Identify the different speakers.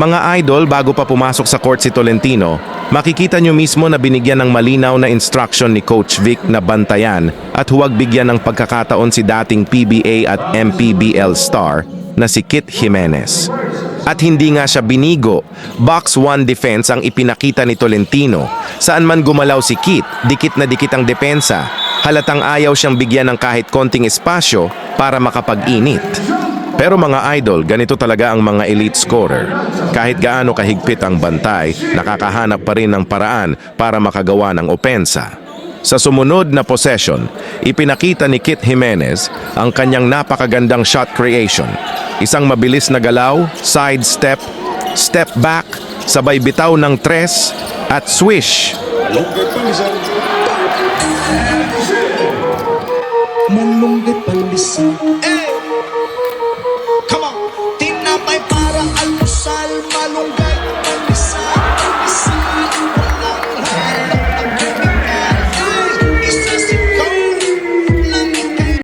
Speaker 1: Mga idol, bago pa pumasok sa court si Tolentino, makikita nyo mismo na binigyan ng malinaw na instruction ni Coach Vic na bantayan at huwag bigyan ng pagkakataon si dating PBA at MPBL star na si Kit Jimenez. At hindi nga siya binigo, box 1 defense ang ipinakita ni Tolentino. Saan man gumalaw si Kit, dikit na dikit ang depensa. Halatang ayaw siyang bigyan ng kahit konting espasyo para makapag-init. Pero mga idol, ganito talaga ang mga elite scorer. Kahit gaano kahigpit ang bantay, nakakahanap pa rin ng paraan para makagawa ng opensa. Sa sumunod na possession, ipinakita ni Kit Jimenez ang kanyang napakagandang shot creation. Isang mabilis na galaw, side step, step back, sabay bitaw ng tres, at swish.
Speaker 2: Malunggay pandesal